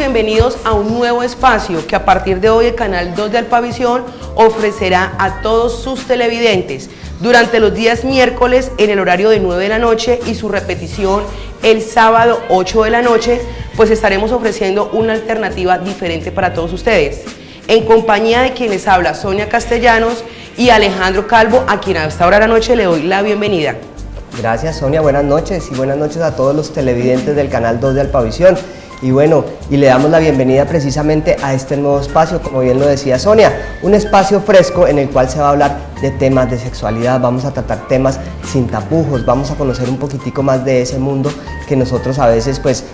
bienvenidos a un nuevo espacio que a partir de hoy el Canal 2 de Alpavisión ofrecerá a todos sus televidentes durante los días miércoles en el horario de 9 de la noche y su repetición el sábado 8 de la noche, pues estaremos ofreciendo una alternativa diferente para todos ustedes. En compañía de quienes habla Sonia Castellanos y Alejandro Calvo, a quien a esta hora de la noche le doy la bienvenida. Gracias, Sonia, buenas noches y buenas noches a todos los televidentes del Canal 2 de Alpavisión. Y bueno, y le damos la bienvenida precisamente a este nuevo espacio, como bien lo decía Sonia, un espacio fresco en el cual se va a hablar de temas de sexualidad, vamos a tratar temas sin tapujos, vamos a conocer un poquitico más de ese mundo que nosotros a veces pues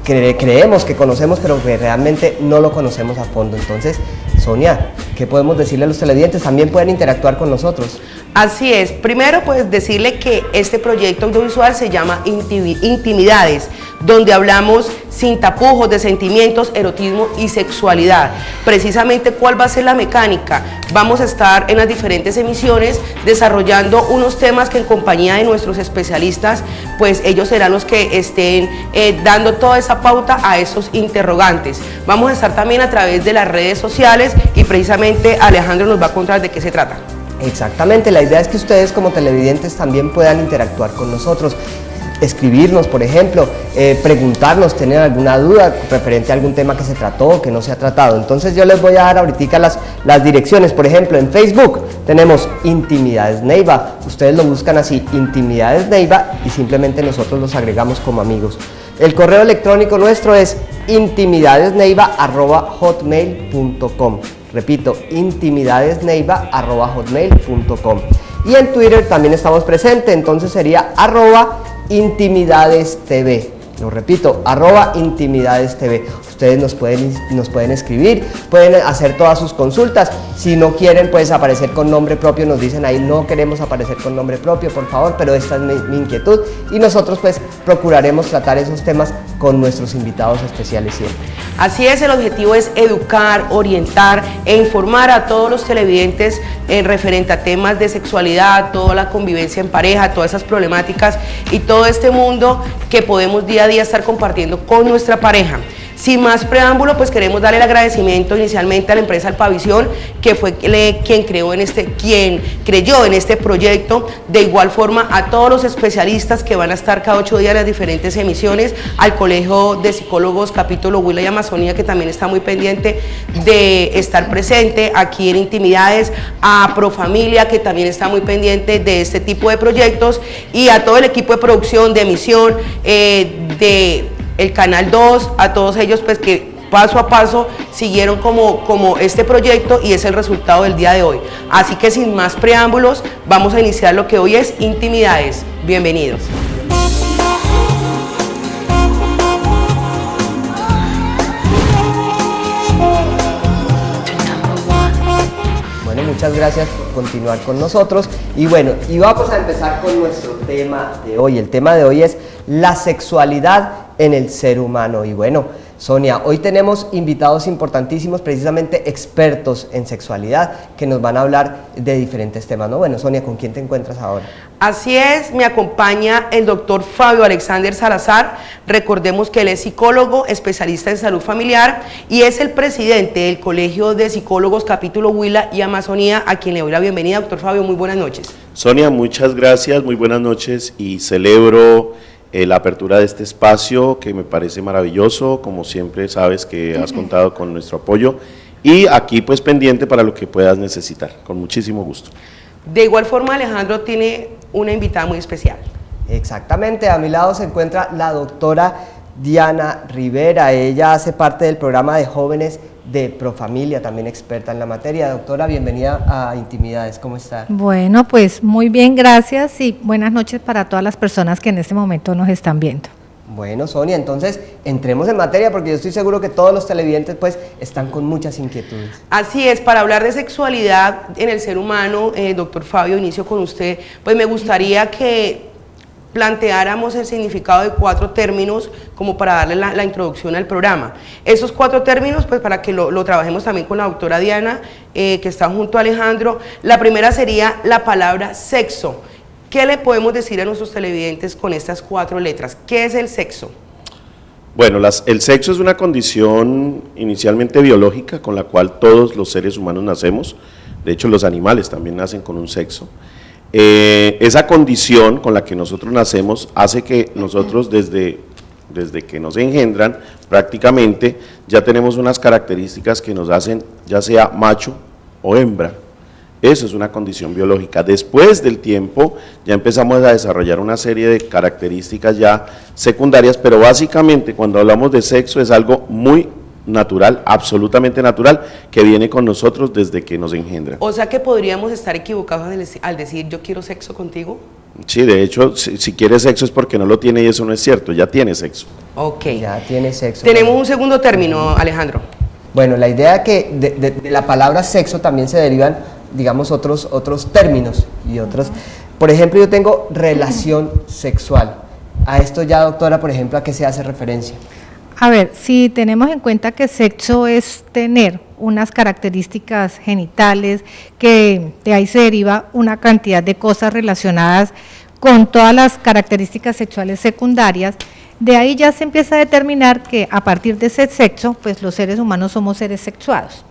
creemos que conocemos, pero que realmente no lo conocemos a fondo. Entonces, Sonia, ¿qué podemos decirle a los televidentes? También pueden interactuar con nosotros. Así es, primero pues decirle que este proyecto audiovisual se llama Intimidades, donde hablamos sin tapujos de sentimientos, erotismo y sexualidad. Precisamente, ¿cuál va a ser la mecánica? Vamos a estar en las diferentes emisiones desarrollando unos temas que en compañía de nuestros especialistas, pues ellos serán los que estén dando toda esa pauta a esos interrogantes. Vamos a estar también a través de las redes sociales y precisamente Alejandro nos va a contar de qué se trata. Exactamente, la idea es que ustedes como televidentes también puedan interactuar con nosotros, escribirnos, por ejemplo, preguntarnos, tener alguna duda referente a algún tema que se trató o que no se ha tratado. Entonces yo les voy a dar ahorita las direcciones. Por ejemplo, en Facebook tenemos Intimidades Neiva, ustedes lo buscan así, Intimidades Neiva, y simplemente nosotros los agregamos como amigos. El correo electrónico nuestro es intimidadesneiva@hotmail.com. Repito, intimidadesneiva@hotmail.com. Y en Twitter también estamos presentes, entonces sería @intimidadestv. Lo repito, @intimidadestv. Ustedes nos pueden escribir, pueden hacer todas sus consultas. Si no quieren pues aparecer con nombre propio, nos dicen ahí, no queremos aparecer con nombre propio, por favor, pero esta es mi inquietud. Y nosotros pues procuraremos tratar esos temas con nuestros invitados especiales siempre. Así es, el objetivo es educar, orientar e informar a todos los televidentes en referente a temas de sexualidad, toda la convivencia en pareja, todas esas problemáticas y todo este mundo que podemos día a día estar compartiendo con nuestra pareja. Sin más preámbulo, pues queremos darle el agradecimiento inicialmente a la empresa Alpavisión, que fue quien creyó en este proyecto. De igual forma a todos los especialistas que van a estar cada 8 días en las diferentes emisiones, al Colegio de Psicólogos Capítulo Huila y Amazonía, que también está muy pendiente de estar presente aquí en Intimidades, a Profamilia, que también está muy pendiente de este tipo de proyectos, y a todo el equipo de producción, de emisión, el Canal 2, a todos ellos pues que paso a paso siguieron como este proyecto, y es el resultado del día de hoy. Así que sin más preámbulos, vamos a iniciar lo que hoy es Intimidades. Bienvenidos. Bueno, muchas gracias por continuar con nosotros. Y bueno, y vamos a empezar con nuestro tema de hoy. El tema de hoy es la sexualidad en el ser humano. Y bueno, Sonia, hoy tenemos invitados importantísimos, precisamente expertos en sexualidad, que nos van a hablar de diferentes temas, ¿no? Bueno, Sonia, ¿con quién te encuentras ahora? Así es, me acompaña el doctor Fabio Alexander Salazar. Recordemos que él es psicólogo, especialista en salud familiar, y es el presidente del Colegio de Psicólogos Capítulo Huila y Amazonía, a quien le doy la bienvenida. Doctor Fabio, muy buenas noches. Sonia, muchas gracias, muy buenas noches, y celebro la apertura de este espacio que me parece maravilloso. Como siempre sabes que has contado con nuestro apoyo, y aquí pues pendiente para lo que puedas necesitar, con muchísimo gusto. De igual forma, Alejandro tiene una invitada muy especial. Exactamente, a mi lado se encuentra la doctora Diana Rivera. Ella hace parte del programa de jóvenes de Profamilia, también experta en la materia. Doctora, bienvenida a Intimidades, ¿cómo está? Bueno, pues muy bien, gracias, y buenas noches para todas las personas que en este momento nos están viendo. Bueno, Sonia, entonces entremos en materia, porque yo estoy seguro que todos los televidentes pues están con muchas inquietudes. Así es, para hablar de sexualidad en el ser humano, doctor Fabio, inicio con usted, pues me gustaría que planteáramos el significado de 4 términos como para darle la introducción al programa. Esos 4 términos, pues para que lo trabajemos también con la doctora Diana, que está junto a Alejandro. La primera sería la palabra sexo. ¿Qué le podemos decir a nuestros televidentes con estas 4 letras? ¿Qué es el sexo? Bueno, el sexo es una condición inicialmente biológica con la cual todos los seres humanos nacemos, de hecho los animales también nacen con un sexo. Esa condición con la que nosotros nacemos hace que nosotros desde que nos engendran prácticamente ya tenemos unas características que nos hacen ya sea macho o hembra. Eso es una condición biológica. Después del tiempo ya empezamos a desarrollar una serie de características ya secundarias, pero básicamente cuando hablamos de sexo es algo muy natural, absolutamente natural, que viene con nosotros desde que nos engendran. O sea que podríamos estar equivocados al decir yo quiero sexo contigo. Sí, de hecho, si quiere sexo es porque no lo tiene y eso no es cierto, ya tiene sexo. Ok. Ya tiene sexo. Tenemos un segundo término, Alejandro. Bueno, la idea que de la palabra sexo también se derivan, digamos, otros términos y otros. Por ejemplo, yo tengo relación sexual. A esto ya, doctora, por ejemplo, ¿a qué se hace referencia? A ver, si tenemos en cuenta que sexo es tener unas características genitales, que de ahí se deriva una cantidad de cosas relacionadas con todas las características sexuales secundarias, de ahí ya se empieza a determinar que a partir de ese sexo, pues los seres humanos somos seres sexuados.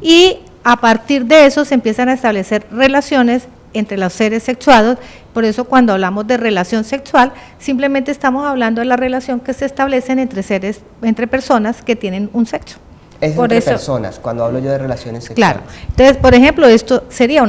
Y a partir de eso se empiezan a establecer relaciones entre los seres sexuados. Por eso cuando hablamos de relación sexual, simplemente estamos hablando de la relación que se establecen entre personas que tienen un sexo. Es por entre personas, cuando hablo yo de relaciones sexuales. Claro, entonces, por ejemplo, esto sería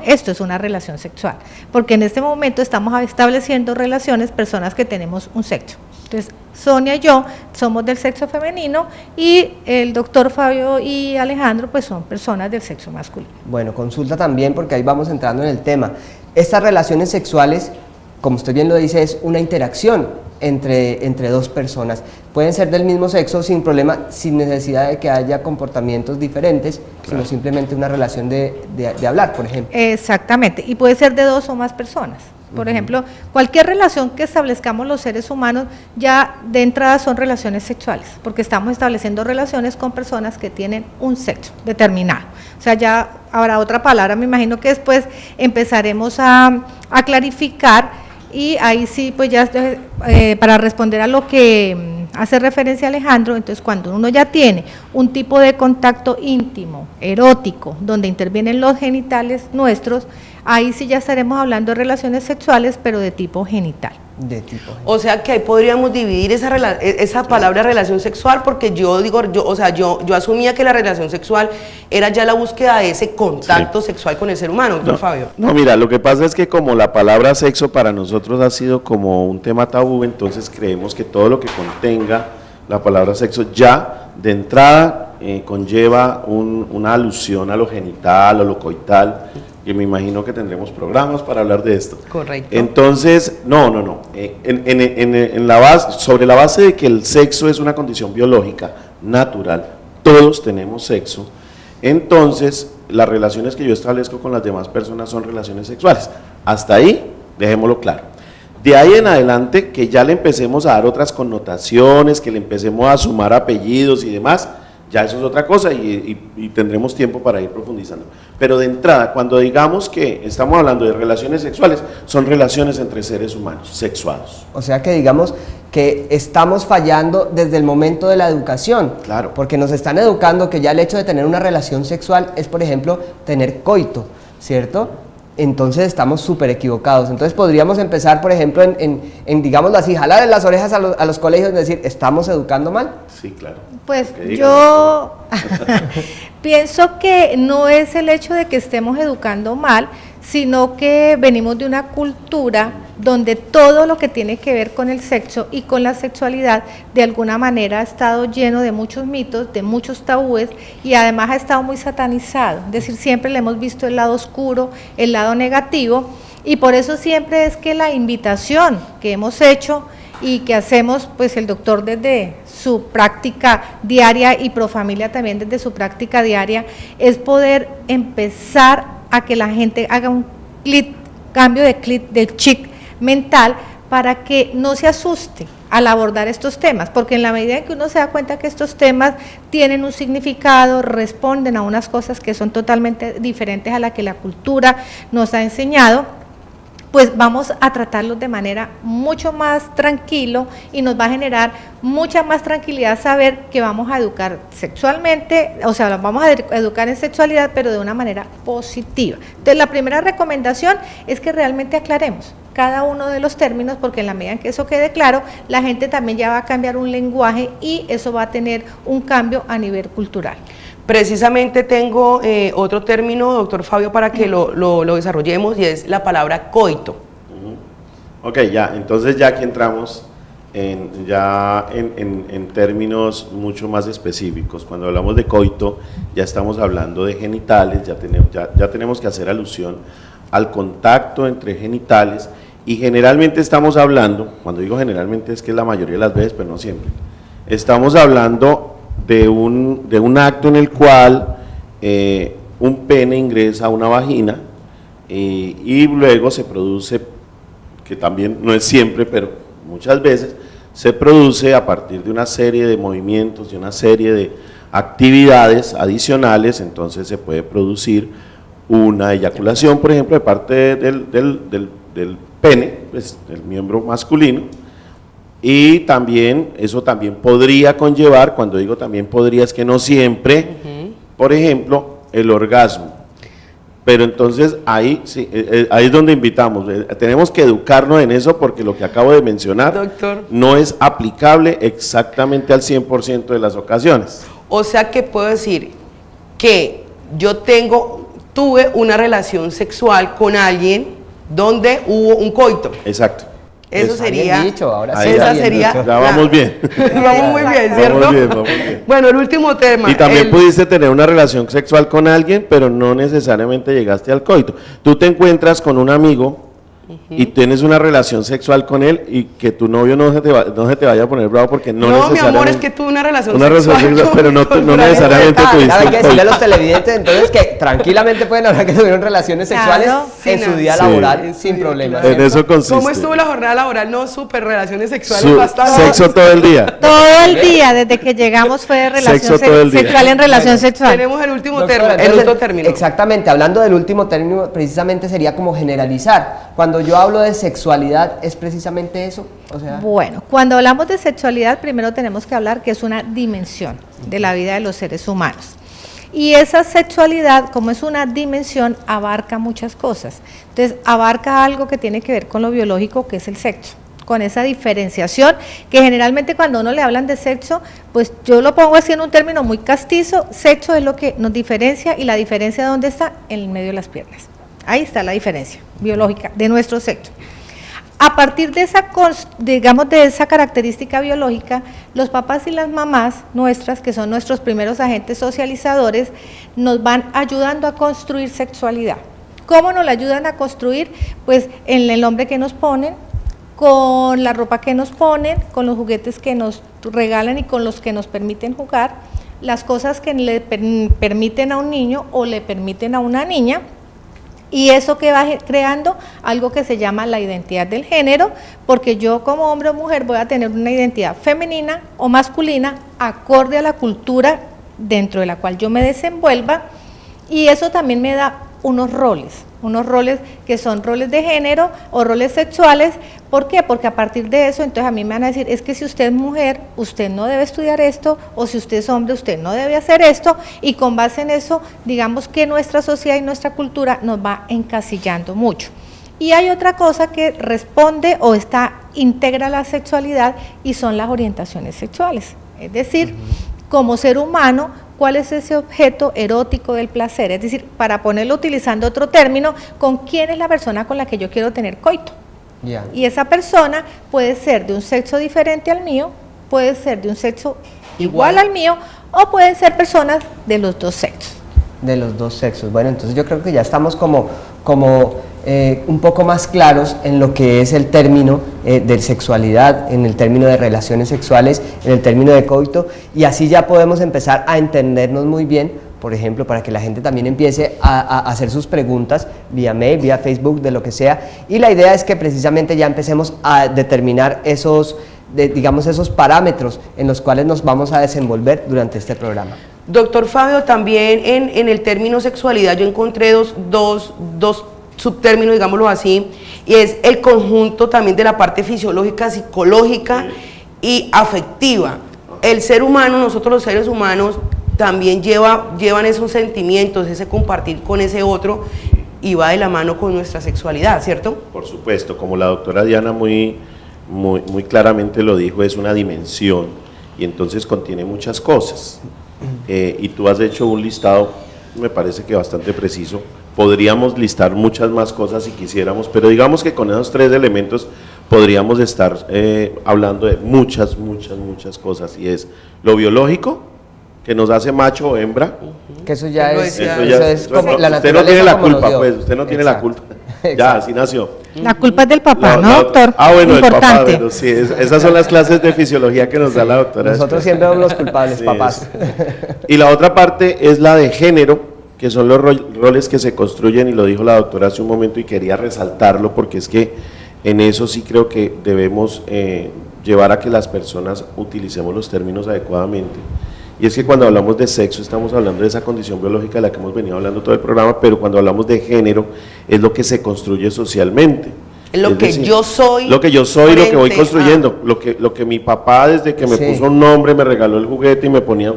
esto es una relación sexual, porque en este momento estamos estableciendo relaciones, personas que tenemos un sexo. Entonces, Sonia y yo somos del sexo femenino y el doctor Fabio y Alejandro pues son personas del sexo masculino. Bueno, consulta también porque ahí vamos entrando en el tema. Estas relaciones sexuales, como usted bien lo dice, es una interacción entre dos personas. Pueden ser del mismo sexo sin problema, sin necesidad de que haya comportamientos diferentes, sino simplemente una relación de hablar, por ejemplo. Exactamente, y puede ser de dos o más personas. Por ejemplo, cualquier relación que establezcamos los seres humanos ya de entrada son relaciones sexuales, porque estamos estableciendo relaciones con personas que tienen un sexo determinado. O sea, ya habrá otra palabra, me imagino que después empezaremos a clarificar, y ahí sí, pues ya para responder a lo que hace referencia Alejandro, entonces cuando uno ya tiene un tipo de contacto íntimo, erótico, donde intervienen los genitales nuestros, ahí sí ya estaremos hablando de relaciones sexuales, pero de tipo genital. O sea que ahí podríamos dividir esa palabra relación sexual, porque yo asumía que la relación sexual era ya la búsqueda de ese contacto sexual con el ser humano, doctor Fabio. No, mira, lo que pasa es que como la palabra sexo para nosotros ha sido como un tema tabú, entonces creemos que todo lo que contenga la palabra sexo ya de entrada conlleva una alusión a lo genital o lo coital, que me imagino que tendremos programas para hablar de esto. Correcto. Entonces, no. Sobre la base de que el sexo es una condición biológica, natural, todos tenemos sexo, entonces las relaciones que yo establezco con las demás personas son relaciones sexuales. Hasta ahí, dejémoslo claro. De ahí en adelante, que ya le empecemos a dar otras connotaciones, que le empecemos a sumar apellidos y demás, ya eso es otra cosa y tendremos tiempo para ir profundizando. Pero de entrada, cuando digamos que estamos hablando de relaciones sexuales, son relaciones entre seres humanos, sexuados. O sea que digamos que estamos fallando desde el momento de la educación. Claro. Porque nos están educando que ya el hecho de tener una relación sexual es, por ejemplo, tener coito, ¿cierto? Entonces estamos súper equivocados. Entonces podríamos empezar, por ejemplo, en digámoslo así, jalar en las orejas a los colegios y decir, ¿estamos educando mal? Sí, claro. Pues yo pienso que no es el hecho de que estemos educando mal, sino que venimos de una cultura donde todo lo que tiene que ver con el sexo y con la sexualidad de alguna manera ha estado lleno de muchos mitos, de muchos tabúes y además ha estado muy satanizado, es decir, siempre le hemos visto el lado oscuro, el lado negativo, y por eso siempre es que la invitación que hemos hecho y que hacemos pues el doctor desde su práctica diaria y Profamilia también desde su práctica diaria es poder empezar a que la gente haga un cambio de chip mental para que no se asuste al abordar estos temas, porque en la medida en que uno se da cuenta que estos temas tienen un significado, responden a unas cosas que son totalmente diferentes a la que la cultura nos ha enseñado, pues vamos a tratarlos de manera mucho más tranquilo y nos va a generar mucha más tranquilidad saber que vamos a educar sexualmente, o sea, vamos a educar en sexualidad, pero de una manera positiva. Entonces, la primera recomendación es que realmente aclaremos cada uno de los términos, porque en la medida en que eso quede claro, la gente también ya va a cambiar un lenguaje y eso va a tener un cambio a nivel cultural. Precisamente tengo otro término, doctor Fabio, para que lo desarrollemos, y es la palabra coito. Ok, ya, entonces ya aquí entramos en términos mucho más específicos. Cuando hablamos de coito, ya estamos hablando de genitales, ya tenemos que hacer alusión al contacto entre genitales, y generalmente estamos hablando, cuando digo generalmente es que la mayoría de las veces, pero no siempre, estamos hablando de un acto en el cual un pene ingresa a una vagina y luego se produce, que también no es siempre, pero muchas veces, se produce a partir de una serie de movimientos, de una serie de actividades adicionales, entonces se puede producir una eyaculación, por ejemplo, de parte del pene, pues, del miembro masculino, y también, eso también podría conllevar, cuando digo también podría, es que no siempre, por ejemplo, el orgasmo. Pero entonces ahí, sí, ahí es donde invitamos, tenemos que educarnos en eso, porque lo que acabo de mencionar, doctor, no es aplicable exactamente al 100% de las ocasiones. O sea que puedo decir que yo tuve una relación sexual con alguien donde hubo un coito. Exacto. Eso sería, dicho, ahora sí, esa sería, ya vamos bien. Vamos muy bien, ¿cierto? Vamos bien. Bueno, el último tema. Y también pudiste tener una relación sexual con alguien, pero no necesariamente llegaste al coito. Tú te encuentras con un amigo y tienes una relación sexual con él, y que tu novio no se te vaya a poner bravo porque no necesariamente... No, mi amor, es que tuve una relación sexual, pero no necesariamente tuviste. Claro, hay que decirle a los televidentes entonces que tranquilamente pueden hablar que tuvieron relaciones sexuales en su día laboral sin problemas. En eso consiste. ¿Cómo estuvo la jornada laboral? No, súper, relaciones sexuales bastante. Sexo todo el día. Todo el día, desde que llegamos fue de relación sexual en relación sexual. Tenemos el último término. El otro término. Exactamente, hablando del último término, precisamente sería como generalizar. Cuando yo hablo de sexualidad, ¿es precisamente eso? O sea, bueno, cuando hablamos de sexualidad, primero tenemos que hablar que es una dimensión de la vida de los seres humanos. Y esa sexualidad, como es una dimensión, abarca muchas cosas. Entonces, abarca algo que tiene que ver con lo biológico, que es el sexo, con esa diferenciación, que generalmente cuando uno le hablan de sexo, pues yo lo pongo así en un término muy castizo, sexo es lo que nos diferencia, y la diferencia ¿dónde está? En el medio de las piernas. Ahí está la diferencia biológica de nuestro sexo. A partir de esa, digamos, de esa característica biológica, los papás y las mamás nuestras, que son nuestros primeros agentes socializadores, nos van ayudando a construir sexualidad. ¿Cómo nos la ayudan a construir? Pues en el nombre que nos ponen, con la ropa que nos ponen, con los juguetes que nos regalan y con los que nos permiten jugar, las cosas que le permiten a un niño o le permiten a una niña. Y eso que va creando algo que se llama la identidad del género, porque yo como hombre o mujer voy a tener una identidad femenina o masculina acorde a la cultura dentro de la cual yo me desenvuelva, y eso también me da unos roles que son roles de género o roles sexuales. ¿Por qué? Porque a partir de eso, entonces a mí me van a decir, es que si usted es mujer, usted no debe estudiar esto, o si usted es hombre, usted no debe hacer esto, y con base en eso, digamos que nuestra sociedad y nuestra cultura nos va encasillando mucho. Y hay otra cosa que responde o integra la sexualidad, y son las orientaciones sexuales, es decir, como ser humano, ¿cuál es ese objeto erótico del placer? Es decir, para ponerlo utilizando otro término, ¿con quién es la persona con la que yo quiero tener coito? Yeah. Y esa persona puede ser de un sexo diferente al mío, puede ser de un sexo igual al mío, o pueden ser personas de los dos sexos. De los dos sexos. Bueno, entonces yo creo que ya estamos como un poco más claros en lo que es el término de sexualidad, en el término de relaciones sexuales, en el término de coito, y así ya podemos empezar a entendernos muy bien, por ejemplo, para que la gente también empiece a hacer sus preguntas vía mail, vía Facebook, de lo que sea, y la idea es que precisamente ya empecemos a determinar esos parámetros en los cuales nos vamos a desenvolver durante este programa. Doctor Fabio, también en el término sexualidad yo encontré dos subtérmino, digámoslo así, y es el conjunto también de la parte fisiológica, psicológica y afectiva. El ser humano, nosotros los seres humanos, también llevan esos sentimientos, ese compartir con ese otro, y va de la mano con nuestra sexualidad, ¿cierto? Por supuesto, como la doctora Diana muy claramente lo dijo, es una dimensión y entonces contiene muchas cosas. Y tú has hecho un listado, me parece que bastante preciso. Podríamos listar muchas más cosas si quisiéramos, pero digamos que con esos 3 elementos podríamos estar hablando de muchas cosas, y es lo biológico, que nos hace macho o hembra. Que eso ya es, como la usted no tiene naturaleza la como nos culpa, dio. pues, usted no tiene la culpa. Ya, así nació. La culpa es del papá, ¿no, doctor? Bueno, Importante. el papá, bueno, sí, esas son las clases de fisiología que nos da la doctora. Nosotros siempre somos los culpables, Sí, papás. Y la otra parte es la de género, que son los roles que se construyen, y lo dijo la doctora hace un momento y quería resaltarlo porque es que en eso sí creo que debemos llevar a que las personas utilicemos los términos adecuadamente. Y es que cuando hablamos de sexo estamos hablando de esa condición biológica de la que hemos venido hablando todo el programa, pero cuando hablamos de género es lo que se construye socialmente. Lo que yo soy. Lo que yo soy, lo que voy frente construyendo, lo que mi papá desde que me puso un nombre, me regaló el juguete y me ponía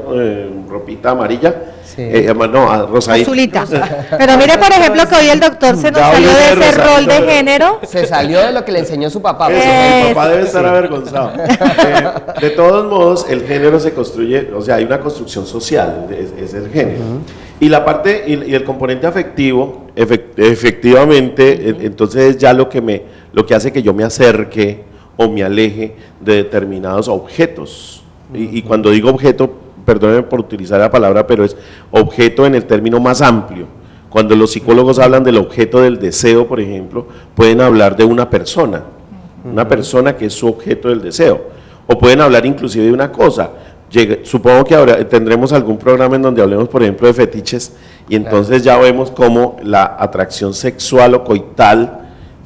ropita amarilla, rosadita. Azulita. Pero mire, por ejemplo, que hoy el doctor se nos Ya salió hoy de es ese rosadito, rol de pero- género. Se salió de lo que le enseñó su papá. Eso, pues. mi papá debe estar avergonzado. De todos modos, el género se construye, o sea, hay una construcción social, es el género. Y la parte, y el componente afectivo, efectivamente, entonces es ya lo que hace que yo me acerque o me aleje de determinados objetos. Y cuando digo objeto, perdónenme por utilizar la palabra, pero es objeto en el término más amplio. Cuando los psicólogos hablan del objeto del deseo, por ejemplo, pueden hablar de una persona que es su objeto del deseo, o pueden hablar inclusive de una cosa. Supongo que ahora tendremos algún programa en donde hablemos, por ejemplo, de fetiches, y entonces ya vemos cómo la atracción sexual o coital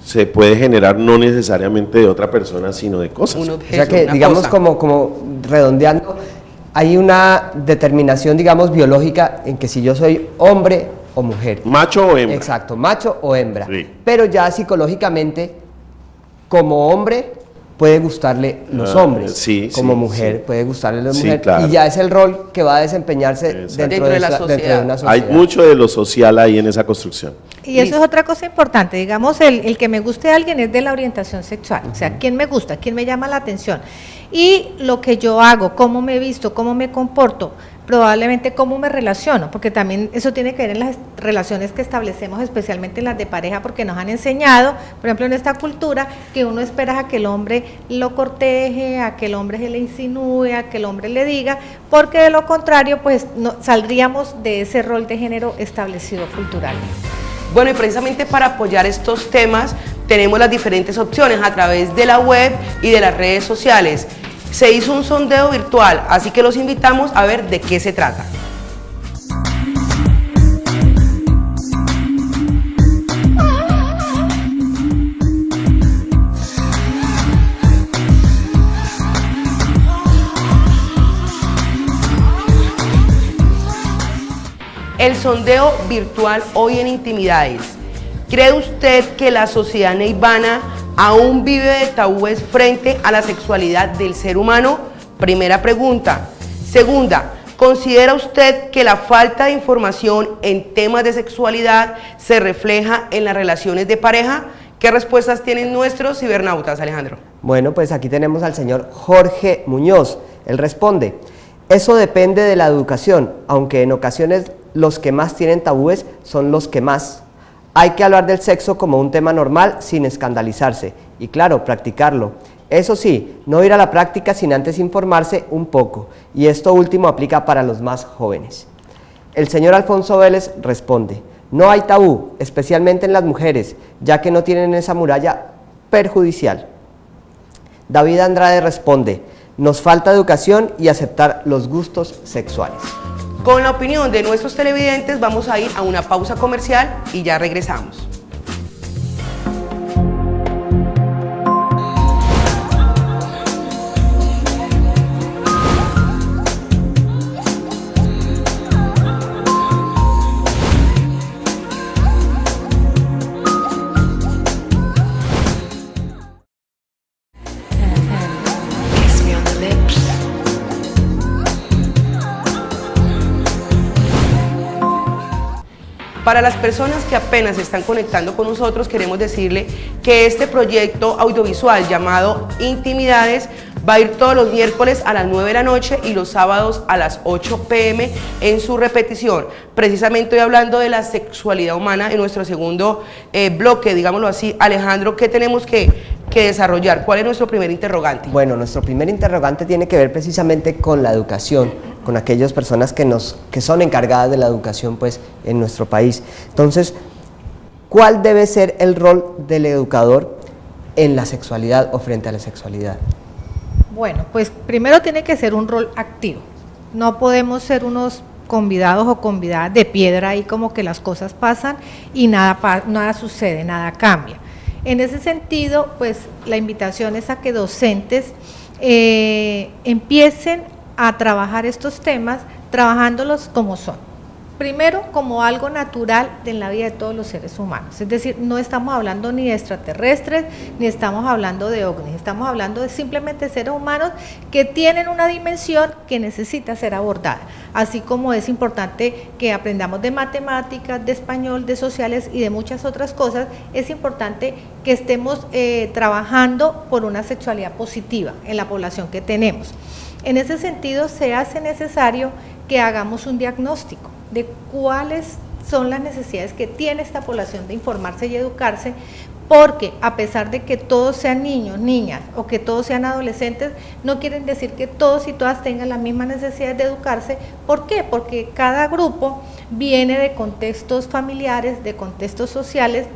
se puede generar no necesariamente de otra persona, sino de cosas. Un O objeto, sea que, una digamos, cosa. como redondeando, hay una determinación, digamos, biológica en que si yo soy hombre o mujer. Macho o hembra. Exacto, macho o hembra. Sí. Pero ya psicológicamente, como hombre, puede gustarle los hombres. Sí, como sí, mujer, sí. puede gustarle las Sí, mujeres. claro. Y ya es el rol que va a desempeñarse Exacto. dentro de una sociedad. Hay mucho de lo social ahí en esa construcción. Y eso es otra cosa importante, digamos, el que me guste a alguien es de la orientación sexual, o sea, quién me gusta, quién me llama la atención. Y lo que yo hago, cómo me visto, cómo me comporto, probablemente cómo me relaciono, porque también eso tiene que ver en las relaciones que establecemos, especialmente en las de pareja, porque nos han enseñado, por ejemplo, en esta cultura, que uno espera a que el hombre lo corteje, a que el hombre se le insinúe, a que el hombre le diga, porque de lo contrario, pues no, saldríamos de ese rol de género establecido culturalmente. Bueno, y precisamente para apoyar estos temas tenemos las diferentes opciones a través de la web y de las redes sociales. Se hizo un sondeo virtual, así que los invitamos a ver de qué se trata. El sondeo virtual hoy en Intimidades. ¿Cree usted que la sociedad neibana aún vive de tabúes frente a la sexualidad del ser humano? Primera pregunta. Segunda, ¿considera usted que la falta de información en temas de sexualidad se refleja en las relaciones de pareja? ¿Qué respuestas tienen nuestros cibernautas, Alejandro? Bueno, pues aquí tenemos al señor Jorge Muñoz. Él responde: eso depende de la educación, aunque en ocasiones los que más tienen tabúes son los que más. Hay que hablar del sexo como un tema normal sin escandalizarse y, claro, practicarlo. Eso sí, no ir a la práctica sin antes informarse un poco, y esto último aplica para los más jóvenes. El señor Alfonso Vélez responde: no hay tabú, especialmente en las mujeres, ya que no tienen esa muralla perjudicial. David Andrade responde: nos falta educación y aceptar los gustos sexuales. Con la opinión de nuestros televidentes vamos a ir a una pausa comercial y ya regresamos. Para las personas que apenas se están conectando con nosotros, queremos decirle que este proyecto audiovisual llamado Intimidades va a ir todos los miércoles a las 9 de la noche y los sábados a las 8 p.m. en su repetición. Precisamente hoy hablando de la sexualidad humana en nuestro segundo bloque, digámoslo así. Alejandro, ¿qué tenemos que desarrollar? ¿Cuál es nuestro primer interrogante? Bueno, nuestro primer interrogante tiene que ver precisamente con la educación, con aquellas personas que son encargadas de la educación pues, en nuestro país. Entonces, ¿cuál debe ser el rol del educador en la sexualidad o frente a la sexualidad? Bueno, pues primero tiene que ser un rol activo. No podemos ser unos convidados o convidadas de piedra ahí como que las cosas pasan y nada sucede, nada cambia. En ese sentido, pues la invitación es a que docentes empiecen a trabajar estos temas, trabajándolos como son. Primero, como algo natural en la vida de todos los seres humanos. Es decir, no estamos hablando ni de extraterrestres, ni estamos hablando de ovnis, estamos hablando de simplemente seres humanos que tienen una dimensión que necesita ser abordada. Así como es importante que aprendamos de matemáticas, de español, de sociales y de muchas otras cosas, es importante que estemos trabajando por una sexualidad positiva en la población que tenemos. En ese sentido, se hace necesario que hagamos un diagnóstico de cuáles son las necesidades que tiene esta población de informarse y educarse, porque a pesar de que todos sean niños, niñas o que todos sean adolescentes, no quieren decir que todos y todas tengan las mismas necesidades de educarse. ¿Por qué? Porque cada grupo viene de contextos familiares, de contextos sociales,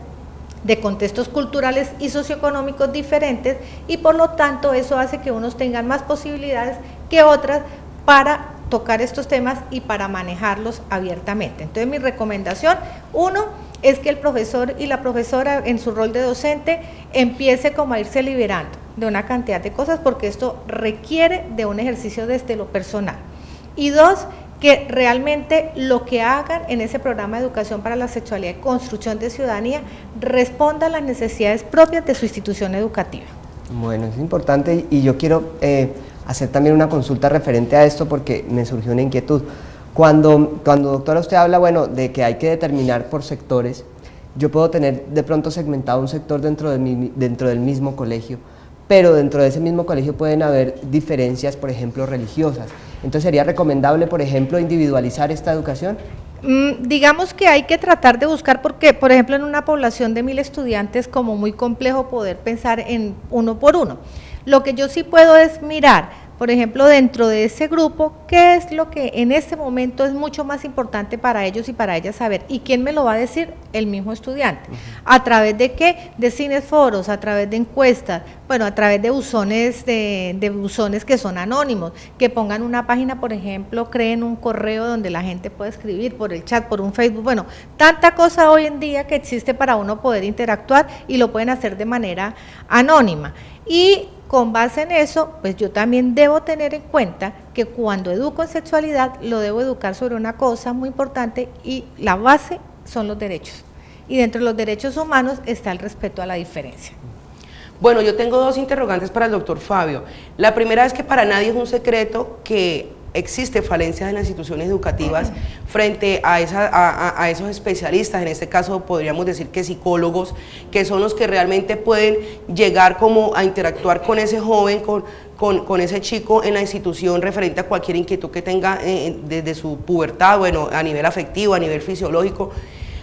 de contextos culturales y socioeconómicos diferentes, y por lo tanto eso hace que unos tengan más posibilidades que otras para tocar estos temas y para manejarlos abiertamente. Entonces mi recomendación, uno, es que el profesor y la profesora en su rol de docente empiece como a irse liberando de una cantidad de cosas, porque esto requiere de un ejercicio desde lo personal. Y dos, que realmente lo que hagan en ese programa de educación para la sexualidad y construcción de ciudadanía responda a las necesidades propias de su institución educativa. Bueno, es importante y yo quiero hacer también una consulta referente a esto porque me surgió una inquietud. Cuando doctora usted habla, bueno, de que hay que determinar por sectores, yo puedo tener de pronto segmentado un sector dentro del mismo colegio, pero dentro de ese mismo colegio pueden haber diferencias, por ejemplo, religiosas. Entonces, ¿sería recomendable, por ejemplo, individualizar esta educación? Digamos que hay que tratar de buscar, porque, por ejemplo, en una población de 1000 estudiantes, como muy complejo poder pensar en uno por uno. Lo que yo sí puedo es mirar, por ejemplo, dentro de ese grupo, qué es lo que en este momento es mucho más importante para ellos y para ellas saber. ¿Y quién me lo va a decir? El mismo estudiante. ¿A través de qué? De cineforos, a través de encuestas, bueno, a través de buzones, de buzones que son anónimos, que pongan una página, por ejemplo, creen un correo donde la gente puede escribir por el chat, por un Facebook, bueno, tanta cosa hoy en día que existe para uno poder interactuar y lo pueden hacer de manera anónima. Y con base en eso, pues yo también debo tener en cuenta que cuando educo en sexualidad, lo debo educar sobre una cosa muy importante y la base son los derechos. Y dentro de los derechos humanos está el respeto a la diferencia. Bueno, yo tengo dos interrogantes para el doctor Fabio. La primera es que para nadie es un secreto que existe falencias en las instituciones educativas frente a esos especialistas, en este caso podríamos decir que psicólogos, que son los que realmente pueden llegar como a interactuar con ese joven, con ese chico en la institución referente a cualquier inquietud que tenga desde su pubertad, bueno, a nivel afectivo, a nivel fisiológico.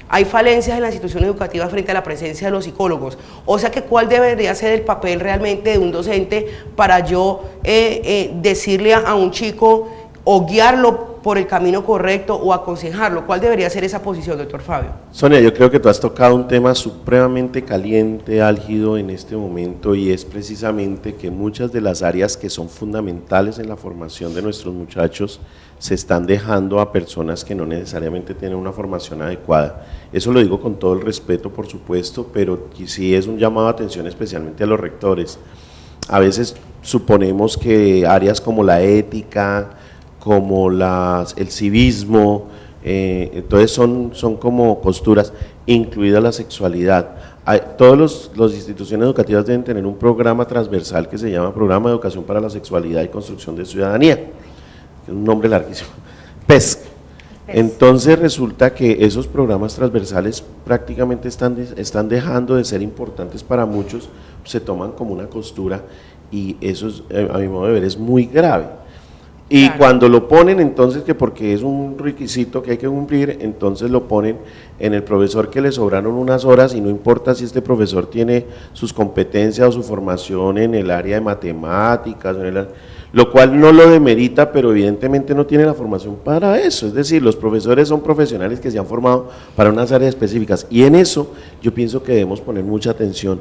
Hay falencias en la institución educativa frente a la presencia de los psicólogos, o sea que cuál debería ser el papel realmente de un docente para yo decirle a un chico o guiarlo por el camino correcto o aconsejarlo. ¿Cuál debería ser esa posición, doctor Fabio? Sonia, yo creo que tú has tocado un tema supremamente caliente, álgido en este momento, y es precisamente que muchas de las áreas que son fundamentales en la formación de nuestros muchachos se están dejando a personas que no necesariamente tienen una formación adecuada. Eso lo digo con todo el respeto, por supuesto, pero sí es un llamado de atención especialmente a los rectores. A veces suponemos que áreas como la ética, como el civismo, entonces son como costuras, incluida la sexualidad. Todas las instituciones educativas deben tener un programa transversal que se llama Programa de Educación para la Sexualidad y Construcción de Ciudadanía, que es un nombre larguísimo, PESC. Entonces resulta que esos programas transversales prácticamente están dejando de ser importantes para muchos, se toman como una costura y eso es, a mi modo de ver es muy grave. Y claro, cuando lo ponen entonces que porque es un requisito que hay que cumplir, entonces lo ponen en el profesor que le sobraron unas horas y no importa si este profesor tiene sus competencias o su formación en el área de matemáticas, lo cual no lo demerita, pero evidentemente no tiene la formación para eso. Es decir, los profesores son profesionales que se han formado para unas áreas específicas y en eso yo pienso que debemos poner mucha atención.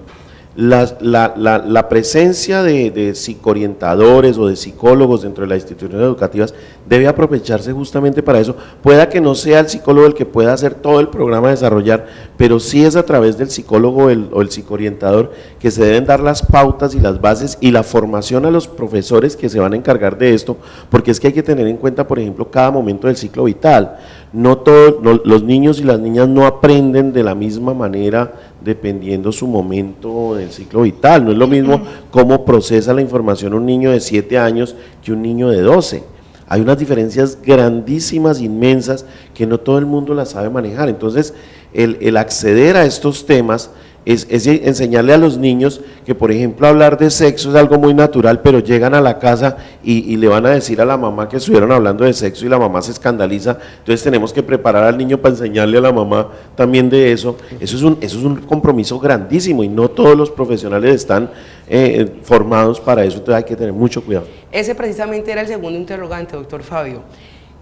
La presencia de psicoorientadores o de psicólogos dentro de las instituciones educativas debe aprovecharse justamente para eso. Pueda que no sea el psicólogo el que pueda hacer todo el programa a desarrollar, pero sí es a través del psicólogo o el psicoorientador que se deben dar las pautas y las bases y la formación a los profesores que se van a encargar de esto, porque es que hay que tener en cuenta, por ejemplo, cada momento del ciclo vital. No todos los niños y las niñas no aprenden de la misma manera dependiendo su momento del ciclo vital. No es lo mismo cómo procesa la información un niño de 7 años que un niño de 12. Hay unas diferencias grandísimas, inmensas, que no todo el mundo las sabe manejar. Entonces, el acceder a estos temas es enseñarle a los niños que, por ejemplo, hablar de sexo es algo muy natural, pero llegan a la casa y le van a decir a la mamá que estuvieron hablando de sexo y la mamá se escandaliza. Entonces tenemos que preparar al niño para enseñarle a la mamá también de eso. Eso es un compromiso grandísimo y no todos los profesionales están formados para eso, entonces hay que tener mucho cuidado. Ese precisamente era el segundo interrogante, doctor Fabio.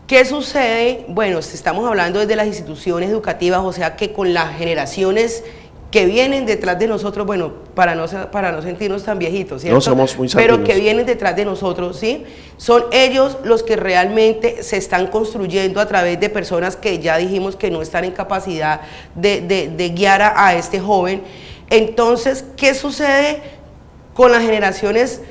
¿Qué sucede? Bueno, estamos hablando desde las instituciones educativas, o sea que con las generaciones que vienen detrás de nosotros, bueno, para no sentirnos tan viejitos, ¿cierto? No somos muy santinos. Pero que vienen detrás de nosotros, ¿sí? Son ellos los que realmente se están construyendo a través de personas que ya dijimos que no están en capacidad de guiar a este joven. Entonces, ¿qué sucede con las generaciones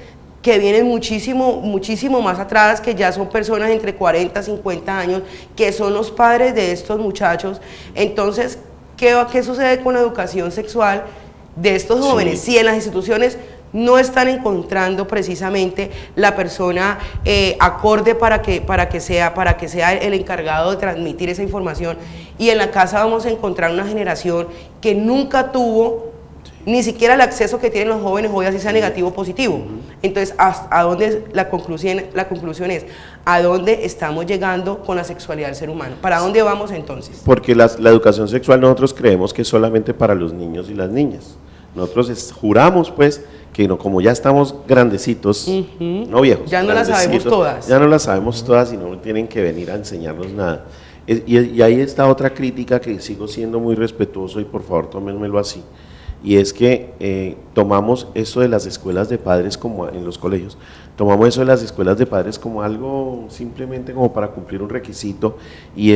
que vienen muchísimo más atrás, que ya son personas entre 40 y 50 años, que son los padres de estos muchachos? Entonces, ¿qué sucede con la educación sexual de estos jóvenes? Sí. Si en las instituciones no están encontrando precisamente la persona acorde para que sea el encargado de transmitir esa información, y en la casa vamos a encontrar una generación que nunca tuvo ni siquiera el acceso que tienen los jóvenes hoy, así sea negativo o positivo. Entonces, ¿a dónde la conclusión es? ¿A dónde estamos llegando con la sexualidad del ser humano? ¿Para dónde vamos entonces? Porque la educación sexual nosotros creemos que es solamente para los niños y las niñas. Nosotros juramos pues que no, como ya estamos grandecitos, no viejos, ya no las sabemos todas. Ya no las sabemos todas y no tienen que venir a enseñarnos nada. Y ahí está otra crítica que sigo siendo muy respetuoso y por favor tómenmelo así. Y es que tomamos eso de las escuelas de padres como en los colegios, tomamos eso de las escuelas de padres como algo simplemente como para cumplir un requisito, y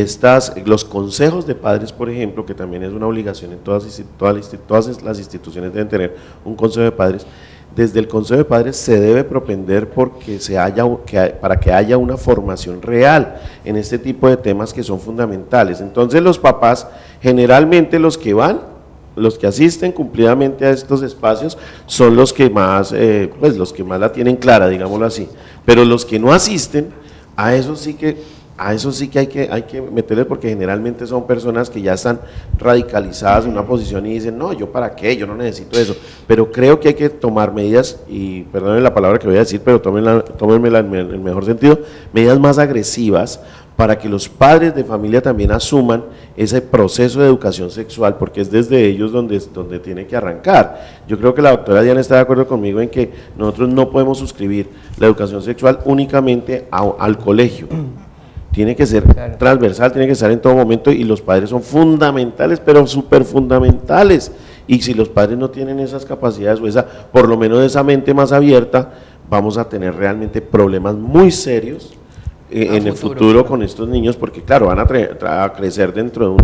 los consejos de padres, por ejemplo, que también es una obligación en todas las instituciones deben tener un consejo de padres. Desde el consejo de padres se debe propender porque para que haya una formación real en este tipo de temas que son fundamentales. Entonces los papás, generalmente los que asisten cumplidamente a estos espacios son los que más la tienen clara, digámoslo así, pero los que no asisten, a eso sí que hay que meterles, porque generalmente son personas que ya están radicalizadas en una posición y dicen, no, yo para qué, yo no necesito eso, pero creo que hay que tomar medidas, y perdonen la palabra que voy a decir, pero tómenmela en el mejor sentido, medidas más agresivas, para que los padres de familia también asuman ese proceso de educación sexual, porque es desde ellos donde tiene que arrancar. Yo creo que la doctora Diana está de acuerdo conmigo en que nosotros no podemos suscribir la educación sexual únicamente al colegio. Tiene que ser transversal, tiene que estar en todo momento, y los padres son fundamentales, pero súper fundamentales. Y si los padres no tienen esas capacidades o por lo menos esa mente más abierta, vamos a tener realmente problemas muy serios en el futuro con estos niños, porque claro, van a crecer dentro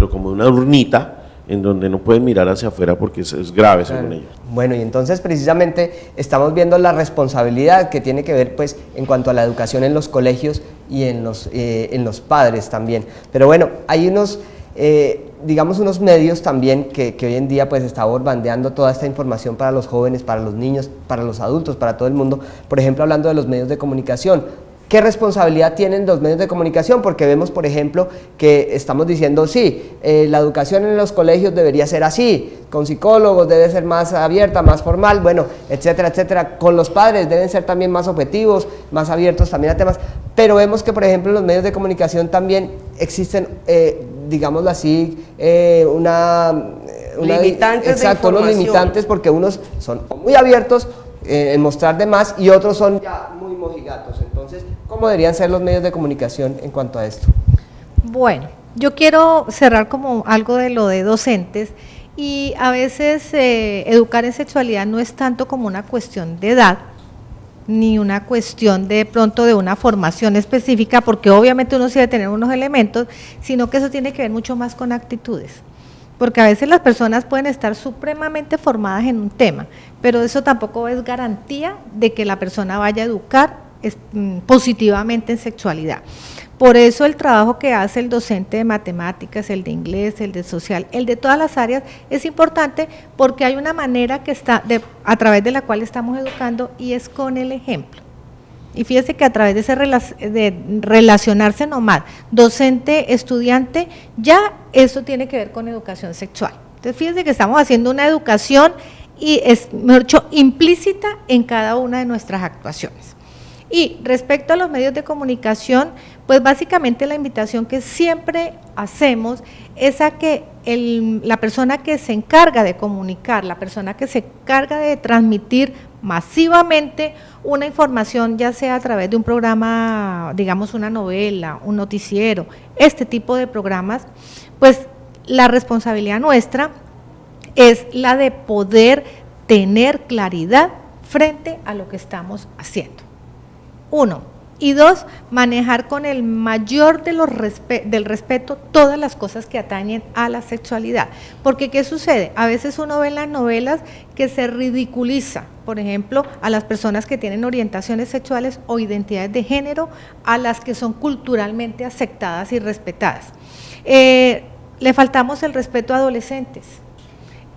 como de una urnita en donde no pueden mirar hacia afuera porque es grave según ellos. Bueno, y entonces precisamente estamos viendo la responsabilidad que tiene que ver pues en cuanto a la educación en los colegios y en los padres también. Pero bueno, hay unos unos medios también que hoy en día pues está bombardeando toda esta información para los jóvenes, para los niños, para los adultos, para todo el mundo. Por ejemplo, hablando de los medios de comunicación, ¿qué responsabilidad tienen los medios de comunicación? Porque vemos, por ejemplo, que estamos diciendo, sí, la educación en los colegios debería ser así, con psicólogos debe ser más abierta, más formal, bueno, etcétera, etcétera. Con los padres deben ser también más objetivos, más abiertos también a temas, pero vemos que, por ejemplo, en los medios de comunicación también existen, digámoslo así, limitantes, exacto, unos limitantes, porque unos son muy abiertos en mostrar de más y otros son ya muy mojigatos. Entonces, ¿cómo deberían ser los medios de comunicación en cuanto a esto? Bueno, yo quiero cerrar como algo de lo de docentes, y a veces educar en sexualidad no es tanto como una cuestión de edad, ni una cuestión de pronto de una formación específica, porque obviamente uno sí debe tener unos elementos, sino que eso tiene que ver mucho más con actitudes. Porque a veces las personas pueden estar supremamente formadas en un tema, pero eso tampoco es garantía de que la persona vaya a educar positivamente en sexualidad. Por eso el trabajo que hace el docente de matemáticas, el de inglés, el de social, el de todas las áreas es importante, porque hay una manera que está a través de la cual estamos educando, y es con el ejemplo. Y fíjese que a través de relacionarse nomás, docente-estudiante, ya eso tiene que ver con educación sexual. Entonces fíjese que estamos haciendo una educación, y es, mejor dicho, implícita en cada una de nuestras actuaciones. Y respecto a los medios de comunicación, pues básicamente la invitación que siempre hacemos es a que la persona que se encarga de comunicar, la persona que se encarga de transmitir masivamente una información, ya sea a través de un programa, digamos una novela, un noticiero, este tipo de programas, pues la responsabilidad nuestra es la de poder tener claridad frente a lo que estamos haciendo. 1. Y 2, manejar con el mayor del respeto todas las cosas que atañen a la sexualidad. Porque ¿qué sucede? A veces uno ve en las novelas que se ridiculiza, por ejemplo, a las personas que tienen orientaciones sexuales o identidades de género, a las que son culturalmente aceptadas y respetadas. Le faltamos el respeto a adolescentes.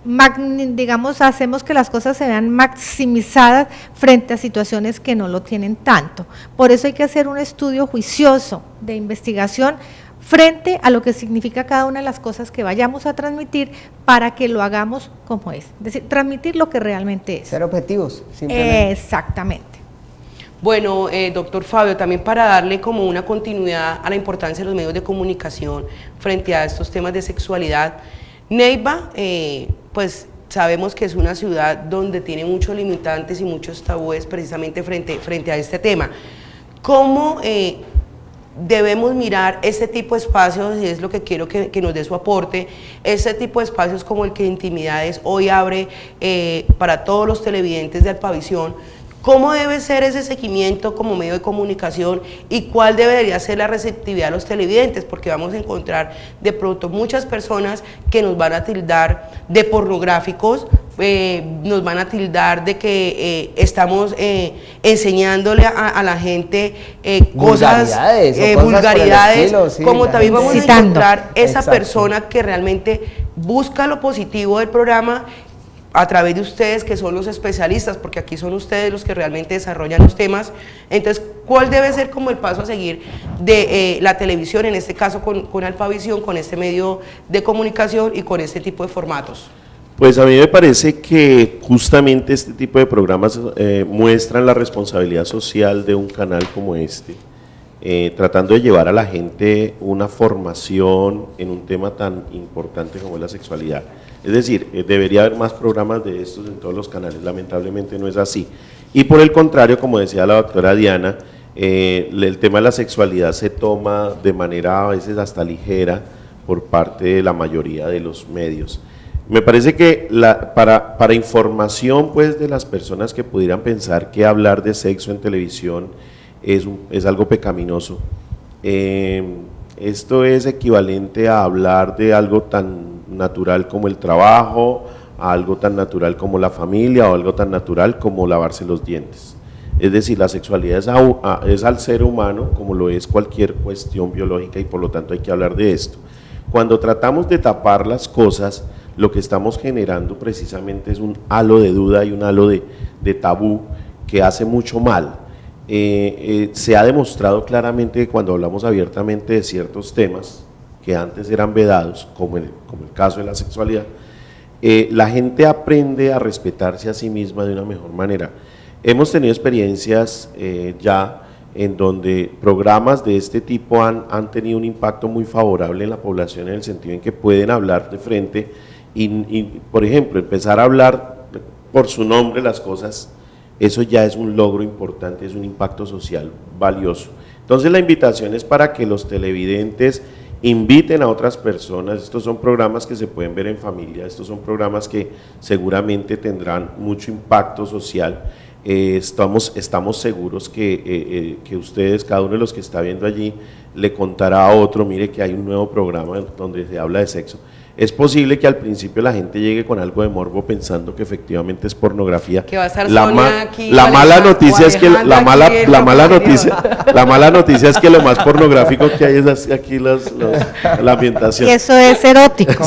Digamos, hacemos que las cosas se vean maximizadas frente a situaciones que no lo tienen tanto. Por eso hay que hacer un estudio juicioso de investigación frente a lo que significa cada una de las cosas que vayamos a transmitir, para que lo hagamos como es decir, transmitir lo que realmente es. Ser objetivos, simplemente. Exactamente. Bueno, doctor Fabio, también para darle como una continuidad a la importancia de los medios de comunicación frente a estos temas de sexualidad, Neiva, pues sabemos que es una ciudad donde tiene muchos limitantes y muchos tabúes precisamente frente a este tema. ¿Cómo debemos mirar este tipo de espacios? Y es lo que quiero que nos dé su aporte, este tipo de espacios como el que Intimidades hoy abre para todos los televidentes de Alpavisión. ¿Cómo debe ser ese seguimiento como medio de comunicación y cuál debería ser la receptividad de los televidentes? Porque vamos a encontrar de pronto muchas personas que nos van a tildar de pornográficos, nos van a tildar de que estamos enseñándole a la gente cosas, vulgaridades, sí, como también vamos a encontrar esa persona que realmente busca lo positivo del programa a través de ustedes, que son los especialistas, porque aquí son ustedes los que realmente desarrollan los temas. Entonces, ¿cuál debe ser como el paso a seguir de la televisión, en este caso con Alpavisión, con este medio de comunicación y con este tipo de formatos? Pues a mí me parece que justamente este tipo de programas muestran la responsabilidad social de un canal como este, tratando de llevar a la gente una formación en un tema tan importante como es la sexualidad. Es decir, debería haber más programas de estos en todos los canales, lamentablemente no es así. Y por el contrario, como decía la doctora Diana, el tema de la sexualidad se toma de manera a veces hasta ligera por parte de la mayoría de los medios. Me parece que para información pues de las personas que pudieran pensar que hablar de sexo en televisión es algo pecaminoso, esto es equivalente a hablar de algo tan natural como el trabajo, a algo tan natural como la familia, o algo tan natural como lavarse los dientes. Es decir, la sexualidad es al ser humano como lo es cualquier cuestión biológica, y por lo tanto hay que hablar de esto. Cuando tratamos de tapar las cosas, lo que estamos generando precisamente es un halo de duda y un halo de tabú que hace mucho mal. se ha demostrado claramente que cuando hablamos abiertamente de ciertos temas que antes eran vedados, como el caso de la sexualidad, la gente aprende a respetarse a sí misma de una mejor manera. Hemos tenido experiencias ya en donde programas de este tipo han tenido un impacto muy favorable en la población, en el sentido en que pueden hablar de frente y, por ejemplo, empezar a hablar por su nombre las cosas. Eso ya es un logro importante, es un impacto social valioso. Entonces la invitación es para que los televidentes inviten a otras personas. Estos son programas que se pueden ver en familia, estos son programas que seguramente tendrán mucho impacto social. Estamos seguros que ustedes, cada uno de los que está viendo allí, le contará a otro, mire que hay un nuevo programa donde se habla de sexo. Es posible que al principio la gente llegue con algo de morbo pensando que efectivamente es pornografía. Que va a estar Sonia aquí, la mala noticia es que la mala noticia es que lo más pornográfico que hay es aquí la ambientación. Y eso es erótico.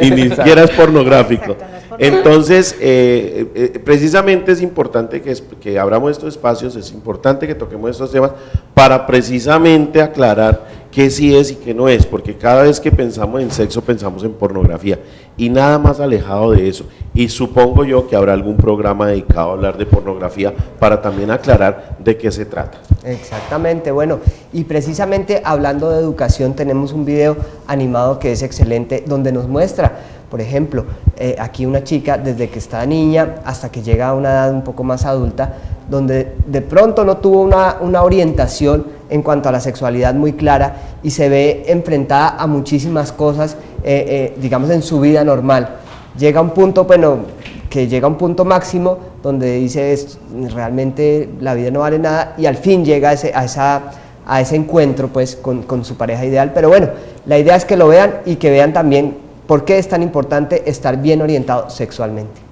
Y ni siquiera es pornográfico. Entonces, precisamente es importante que abramos estos espacios, es importante que toquemos estos temas para precisamente aclarar qué sí es y qué no es, porque cada vez que pensamos en sexo pensamos en pornografía y nada más alejado de eso. Y supongo yo que habrá algún programa dedicado a hablar de pornografía para también aclarar de qué se trata. Exactamente, bueno, y precisamente hablando de educación tenemos un video animado que es excelente, donde nos muestra, por ejemplo, aquí una chica desde que está niña hasta que llega a una edad un poco más adulta, donde de pronto no tuvo una orientación en cuanto a la sexualidad muy clara y se ve enfrentada a muchísimas cosas, digamos, en su vida normal. Llega un punto, bueno, que llega a un punto máximo donde dice, realmente la vida no vale nada, y al fin llega a ese encuentro pues con su pareja ideal. Pero bueno, la idea es que lo vean y que vean también por qué es tan importante estar bien orientado sexualmente.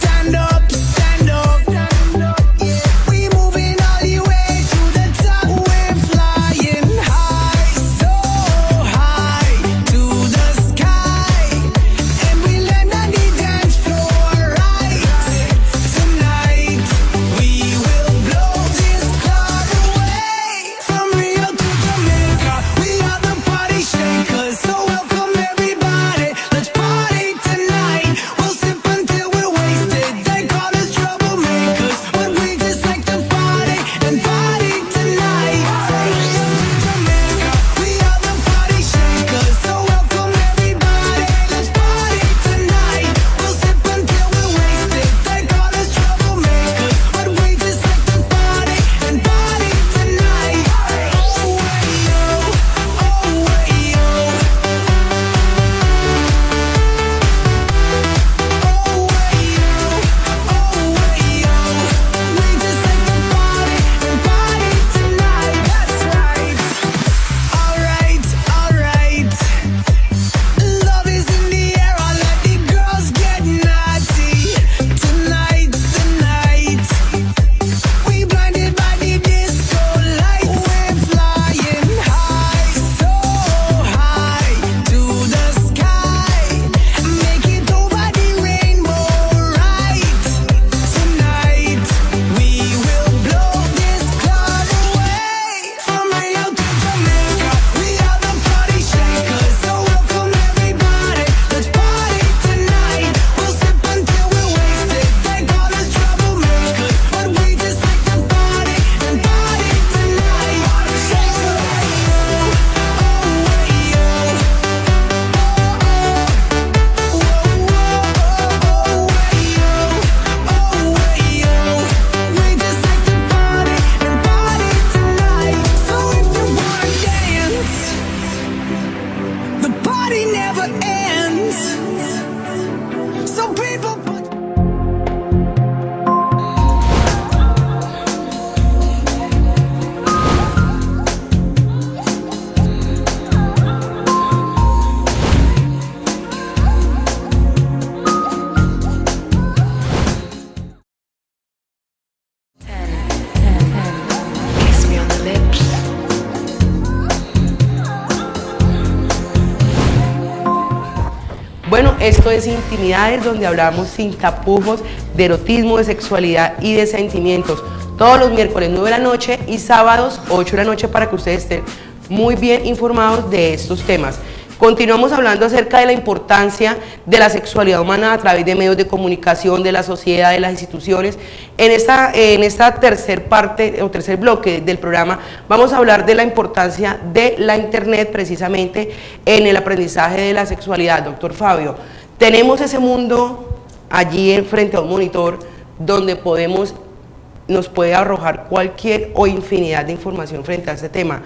Stand up, we move. Esto es Intimidades, donde hablamos sin tapujos de erotismo, de sexualidad y de sentimientos. Todos los miércoles 9 de la noche y sábados 8 de la noche para que ustedes estén muy bien informados de estos temas. Continuamos hablando acerca de la importancia de la sexualidad humana a través de medios de comunicación, de la sociedad, de las instituciones. En esta tercer parte o tercer bloque del programa vamos a hablar de la importancia de la internet precisamente en el aprendizaje de la sexualidad. Doctor Fabio, tenemos ese mundo allí frente a un monitor donde nos puede arrojar cualquier o infinidad de información frente a este tema.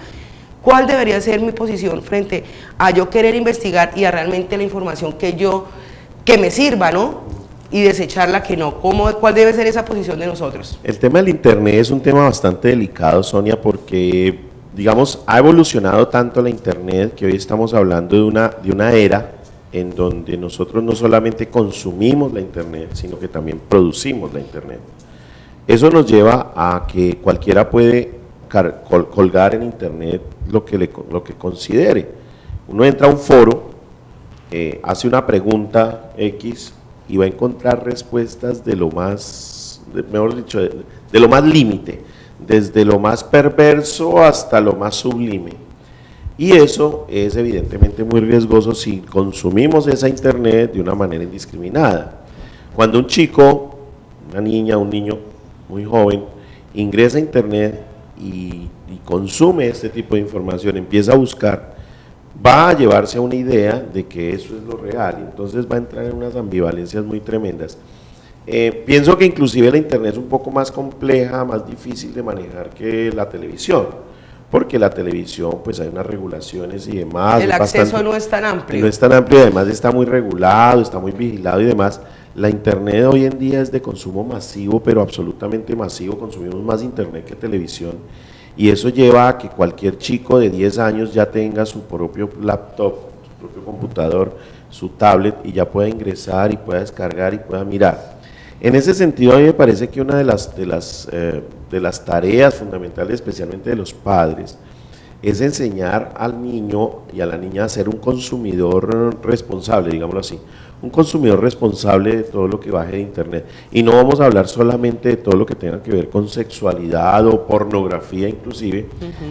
¿Cuál debería ser mi posición frente a yo querer investigar y a realmente la información que me sirva, ¿no? Y desecharla que no? ¿Cuál debe ser esa posición de nosotros? El tema del internet es un tema bastante delicado, Sonia, porque, digamos, ha evolucionado tanto la internet que hoy estamos hablando de una era en donde nosotros no solamente consumimos la internet, sino que también producimos la internet. Eso nos lleva a que cualquiera puede colgar en internet lo que considere. Uno entra a un foro, hace una pregunta X y va a encontrar respuestas de lo más, mejor dicho, de lo más límite, desde lo más perverso hasta lo más sublime. Y eso es evidentemente muy riesgoso si consumimos esa internet de una manera indiscriminada. Cuando un chico, una niña, un niño muy joven, ingresa a internet y consume este tipo de información, empieza a buscar, va a llevarse a una idea de que eso es lo real, y entonces va a entrar en unas ambivalencias muy tremendas. Pienso que inclusive la internet es un poco más compleja, más difícil de manejar que la televisión, porque la televisión pues hay unas regulaciones y demás. El acceso no es tan amplio. No es tan amplio, además está muy regulado, está muy vigilado y demás. La internet hoy en día es de consumo masivo, pero absolutamente masivo, consumimos más internet que televisión, y eso lleva a que cualquier chico de 10 años ya tenga su propio laptop, su propio computador, su tablet, y ya pueda ingresar y pueda descargar y pueda mirar. En ese sentido, a mí me parece que una de las tareas fundamentales, especialmente de los padres, es enseñar al niño y a la niña a ser un consumidor responsable, digámoslo así, un consumidor responsable de todo lo que baje de internet. Y no vamos a hablar solamente de todo lo que tenga que ver con sexualidad o pornografía inclusive,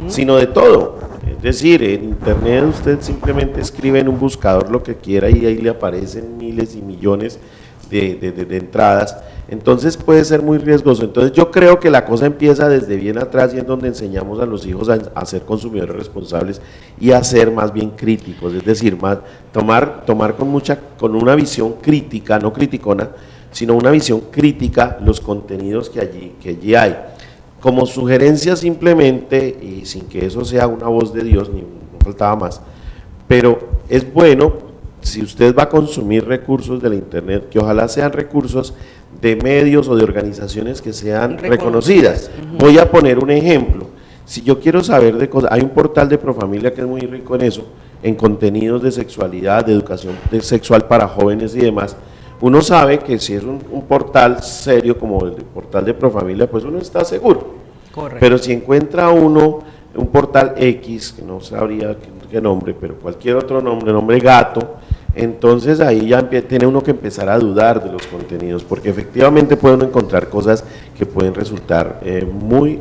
sino de todo. Es decir, en internet usted simplemente escribe en un buscador lo que quiera y ahí le aparecen miles y millones de entradas. Entonces puede ser muy riesgoso. Entonces yo creo que la cosa empieza desde bien atrás, y en donde enseñamos a los hijos a ser consumidores responsables y a ser más bien críticos, es decir, tomar con una visión crítica, no criticona, sino una visión crítica los contenidos que allí hay. Como sugerencia simplemente, y sin que eso sea una voz de Dios, no faltaba más, pero es bueno, si usted va a consumir recursos de la internet, que ojalá sean recursos de medios o de organizaciones que sean reconocidas. Voy a poner un ejemplo. Si yo quiero saber de cosas, hay un portal de Profamilia que es muy rico en eso, en contenidos de sexualidad, de educación sexual para jóvenes y demás. Uno sabe que si es un portal serio como el portal de Profamilia, pues uno está seguro. Correcto. Pero si encuentra uno un portal X, que no sabría qué nombre, pero cualquier otro nombre gato, entonces ahí ya tiene uno que empezar a dudar de los contenidos, porque efectivamente puede uno encontrar cosas que pueden resultar muy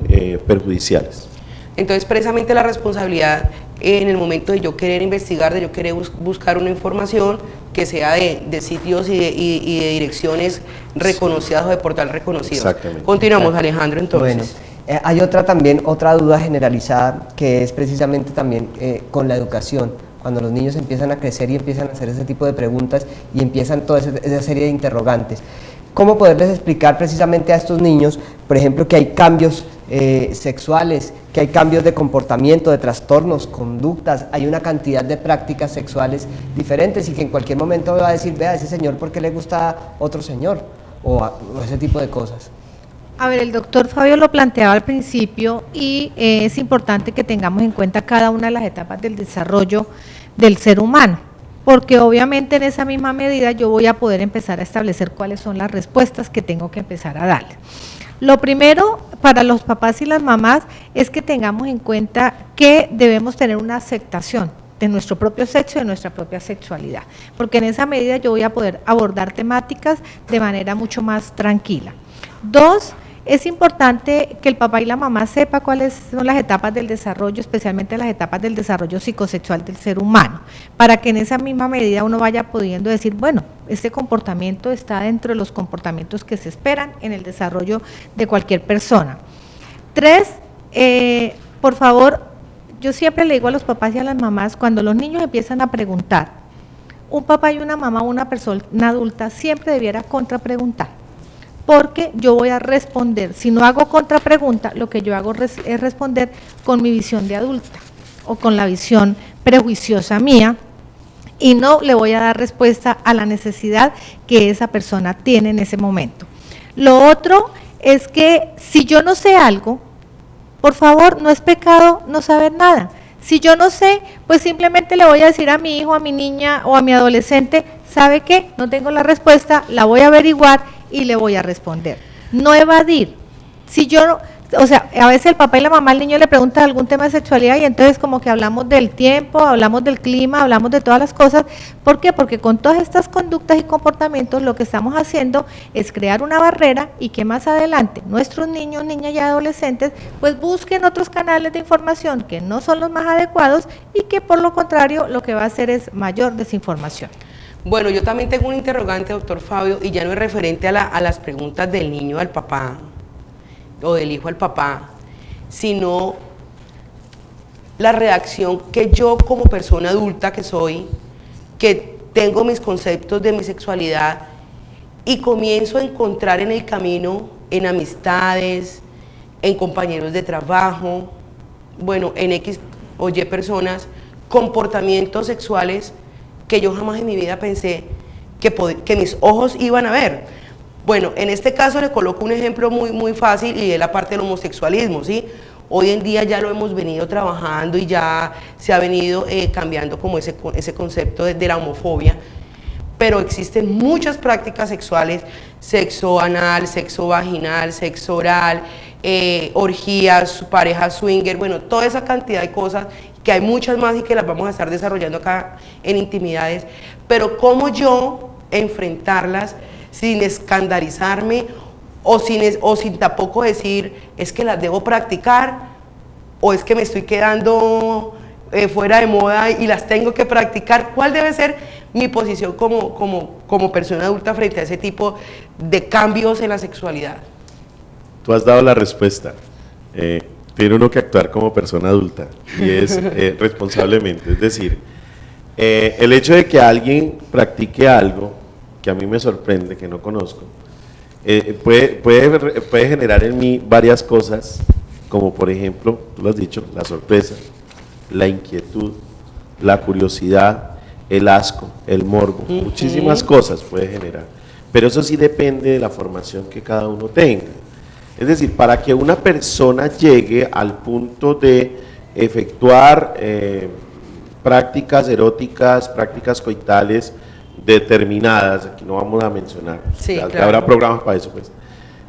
perjudiciales. Entonces precisamente la responsabilidad en el momento de yo querer investigar, de yo querer buscar una información que sea de sitios y de direcciones reconocidas o de portal reconocidos. Exactamente. Continuamos, Alejandro, entonces. Bueno, hay otra duda generalizada que es precisamente también con la educación. Cuando los niños empiezan a crecer y empiezan a hacer ese tipo de preguntas y empiezan toda esa serie de interrogantes. ¿Cómo poderles explicar precisamente a estos niños, por ejemplo, que hay cambios sexuales, que hay cambios de comportamiento, de trastornos, conductas, hay una cantidad de prácticas sexuales diferentes y que en cualquier momento va a decir, vea, ese señor, ¿por qué le gusta otro señor? O ese tipo de cosas. A ver, el doctor Fabio lo planteaba al principio y es importante que tengamos en cuenta cada una de las etapas del desarrollo del ser humano, porque obviamente en esa misma medida yo voy a poder empezar a establecer cuáles son las respuestas que tengo que empezar a darle. Lo primero para los papás y las mamás es que tengamos en cuenta que debemos tener una aceptación de nuestro propio sexo y de nuestra propia sexualidad, porque en esa medida yo voy a poder abordar temáticas de manera mucho más tranquila. 2, es importante que el papá y la mamá sepan cuáles son las etapas del desarrollo, especialmente las etapas del desarrollo psicosexual del ser humano, para que en esa misma medida uno vaya pudiendo decir, bueno, este comportamiento está dentro de los comportamientos que se esperan en el desarrollo de cualquier persona. 3, por favor, yo siempre le digo a los papás y a las mamás, cuando los niños empiezan a preguntar, un papá y una mamá, una persona adulta, siempre debiera contrapreguntar. Porque yo voy a responder, si no hago contrapregunta, lo que yo hago es responder con mi visión de adulta o con la visión prejuiciosa mía y no le voy a dar respuesta a la necesidad que esa persona tiene en ese momento. Lo otro es que si yo no sé algo, por favor, no es pecado no saber nada. Si yo no sé, pues simplemente le voy a decir a mi hijo, a mi niña o a mi adolescente, ¿sabe qué? No tengo la respuesta, la voy a averiguar y le voy a responder. No evadir. Si yo, o sea, a veces el papá y la mamá al niño le preguntan algún tema de sexualidad y entonces como que hablamos del tiempo, hablamos del clima, hablamos de todas las cosas. ¿Por qué? Porque con todas estas conductas y comportamientos lo que estamos haciendo es crear una barrera y que más adelante nuestros niños, niñas y adolescentes pues busquen otros canales de información que no son los más adecuados y que por lo contrario lo que va a hacer es mayor desinformación. Bueno, yo también tengo un interrogante, doctor Fabio, y ya no es referente a las preguntas del niño al papá o del hijo al papá, sino la reacción que yo como persona adulta que soy, que tengo mis conceptos de mi sexualidad y comienzo a encontrar en el camino, en amistades, en compañeros de trabajo, bueno, en X o Y personas, comportamientos sexuales que yo jamás en mi vida pensé que mis ojos iban a ver. Bueno, en este caso le coloco un ejemplo muy fácil y es la parte del homosexualismo, ¿sí? Hoy en día ya lo hemos venido trabajando y ya se ha venido cambiando como ese concepto de la homofobia, pero existen muchas prácticas sexuales, sexo anal, sexo vaginal, sexo oral, orgías, parejas swinger, bueno, toda esa cantidad de cosas, que hay muchas más y que las vamos a estar desarrollando acá en Intimidades, pero cómo yo enfrentarlas sin escandalizarme o sin tampoco decir, es que las debo practicar o es que me estoy quedando fuera de moda y las tengo que practicar. ¿Cuál debe ser mi posición como persona adulta frente a ese tipo de cambios en la sexualidad? Tú has dado la respuesta. Tiene uno que actuar como persona adulta y es responsablemente. Es decir, el hecho de que alguien practique algo que a mí me sorprende, que no conozco, puede generar en mí varias cosas, como por ejemplo, tú lo has dicho, la sorpresa, la inquietud, la curiosidad, el asco, el morbo, muchísimas cosas puede generar, pero eso sí depende de la formación que cada uno tenga. Es decir, para que una persona llegue al punto de efectuar prácticas eróticas, prácticas coitales determinadas, aquí no vamos a mencionar, sí, claro. Habrá programas para eso, pues.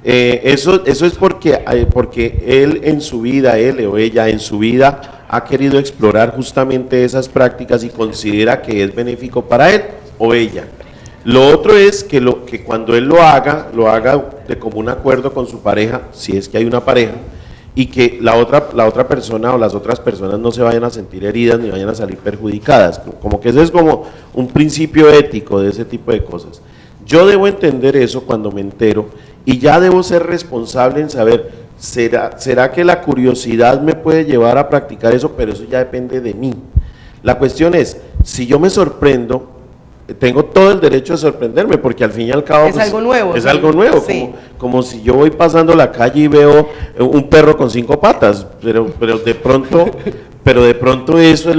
Eso es porque él en su vida, él o ella en su vida ha querido explorar justamente esas prácticas y considera que es benéfico para él o ella. Lo otro es que cuando él lo haga de común acuerdo con su pareja, si es que hay una pareja, y que la otra persona o las otras personas no se vayan a sentir heridas ni vayan a salir perjudicadas, como que ese es como un principio ético de ese tipo de cosas. Yo debo entender eso cuando me entero y ya debo ser responsable en saber, ¿será que la curiosidad me puede llevar a practicar eso? Pero eso ya depende de mí. La cuestión es, si yo me sorprendo, tengo todo el derecho de sorprenderme, porque al fin y al cabo es algo nuevo. Es algo nuevo, sí. como si yo voy pasando la calle y veo un perro con 5 patas, pero de pronto eso es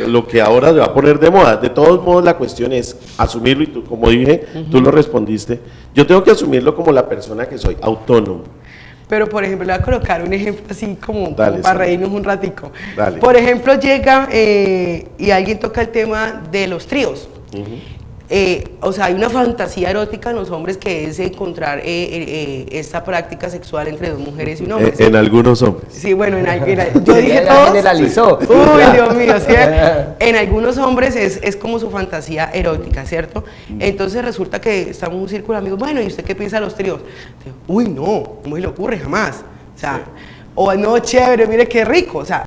lo que ahora se va a poner de moda. De todos modos, la cuestión es asumirlo, y tú, como dije, tú lo respondiste, yo tengo que asumirlo como la persona que soy, autónomo. Pero, por ejemplo, le voy a colocar un ejemplo así como Dale, para reírnos un ratico. Dale. Por ejemplo, llega y alguien toca el tema de los tríos. o sea, hay una fantasía erótica en los hombres que es encontrar esta práctica sexual entre dos mujeres y un hombre. En algunos hombres. Sí, bueno, yo dije Ella todos. generalizó. Uy, Dios mío, ¿sí? En algunos hombres es como su fantasía erótica, ¿cierto? Entonces resulta que estamos en un círculo de amigos, bueno, ¿y usted qué piensa de los tríos? Uy, no me le ocurre jamás. O sea, o no, chévere, mire qué rico. O sea,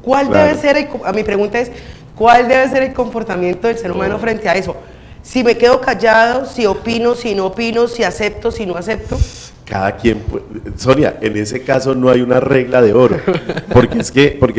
¿cuál debe ser mi pregunta es, ¿cuál debe ser el comportamiento del ser humano frente a eso? Si me quedo callado, si opino, si no opino, si acepto, si no acepto. Cada quien, Sonia, en ese caso no hay una regla de oro, porque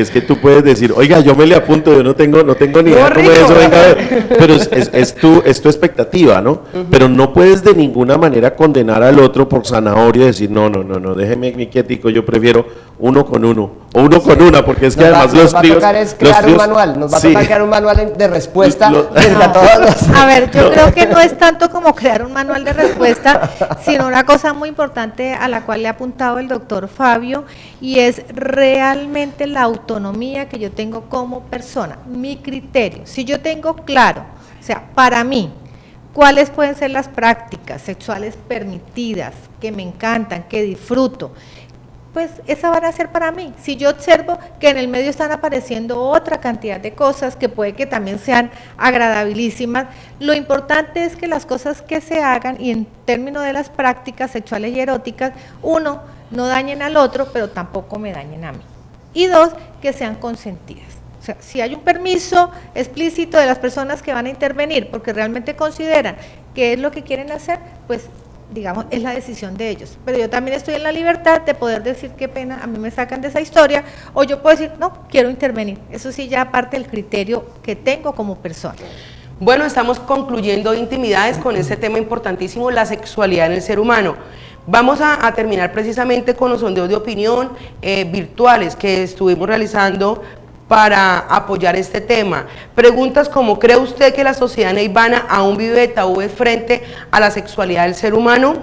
es que tú puedes decir, oiga, yo me le apunto, yo no tengo ni idea cómo es eso, venga a ver, pero es tu expectativa, ¿no? Pero no puedes de ninguna manera condenar al otro por zanahoria y decir, no, déjeme mi quietico, yo prefiero uno con uno, o uno con una, porque es que además nos va a tocar crear un manual, nos va a tocar crear un manual de respuesta a todos los... A ver, yo creo que no es tanto como crear un manual de respuesta, sino una cosa muy importante a la cual le ha apuntado el doctor Fabio, y es realmente la autonomía que yo tengo como persona, mi criterio. Si yo tengo claro, o sea, para mí, cuáles pueden ser las prácticas sexuales permitidas, que me encantan, que disfruto, pues esa van a ser para mí. Si yo observo que en el medio están apareciendo otra cantidad de cosas que puede que también sean agradabilísimas, lo importante es que las cosas que se hagan, y en términos de las prácticas sexuales y eróticas, uno, no dañen al otro, pero tampoco me dañen a mí. Y dos, que sean consentidas. O sea, si hay un permiso explícito de las personas que van a intervenir, porque realmente consideran que es lo que quieren hacer, pues digamos, es la decisión de ellos, pero yo también estoy en la libertad de poder decir qué pena, a mí me sacan de esa historia, o yo puedo decir, no, quiero intervenir. Eso sí, ya aparte del criterio que tengo como persona. Bueno, estamos concluyendo Intimidades con este tema importantísimo, la sexualidad en el ser humano. Vamos a terminar precisamente con los sondeos de opinión virtuales que estuvimos realizando para apoyar este tema. Preguntas como, ¿cree usted que la sociedad neivana aún vive de tabúes frente a la sexualidad del ser humano?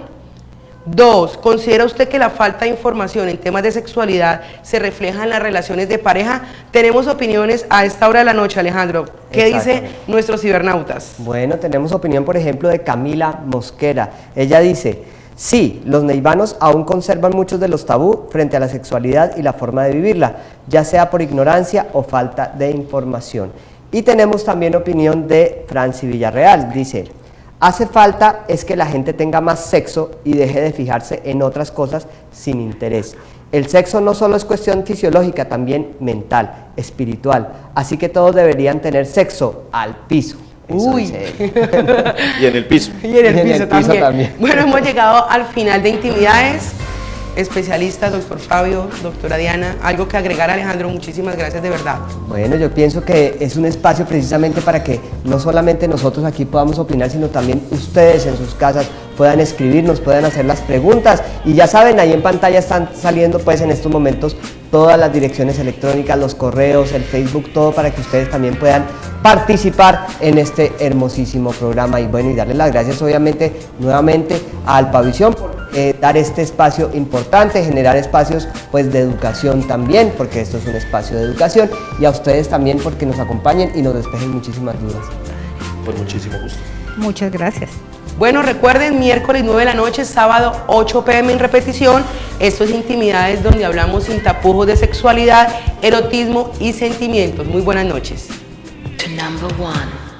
2. ¿Considera usted que la falta de información en temas de sexualidad se refleja en las relaciones de pareja? Tenemos opiniones a esta hora de la noche, Alejandro. ¿Qué dicen nuestros cibernautas? Bueno, tenemos opinión, por ejemplo, de Camila Mosquera. Ella dice: sí, los neivanos aún conservan muchos de los tabú frente a la sexualidad y la forma de vivirla, ya sea por ignorancia o falta de información. Y tenemos también opinión de Franci Villarreal, dice: hace falta es que la gente tenga más sexo y deje de fijarse en otras cosas sin interés. El sexo no solo es cuestión fisiológica, también mental, espiritual, así que todos deberían tener sexo al piso. Uy. Y en el piso. Y en el piso también. Bueno, hemos llegado al final de Intimidades. Especialistas, doctor Fabio, doctora Diana, algo que agregar, Alejandro. Muchísimas gracias de verdad. Bueno, yo pienso que es un espacio precisamente para que no solamente nosotros aquí podamos opinar, sino también ustedes en sus casas puedan escribirnos, puedan hacer las preguntas, y ya saben, ahí en pantalla están saliendo pues en estos momentos todas las direcciones electrónicas, los correos, el Facebook, todo para que ustedes también puedan participar en este hermosísimo programa. Y bueno, y darles las gracias obviamente nuevamente a Alpavisión por dar este espacio importante, generar espacios pues de educación también, porque esto es un espacio de educación, y a ustedes también porque nos acompañen y nos despejen muchísimas dudas. Pues muchísimo gusto. Muchas gracias. Bueno, recuerden, miércoles 9 de la noche, sábado 8 p.m. en repetición. Esto es Intimidades, donde hablamos sin tapujos de sexualidad, erotismo y sentimientos. Muy buenas noches. To number one.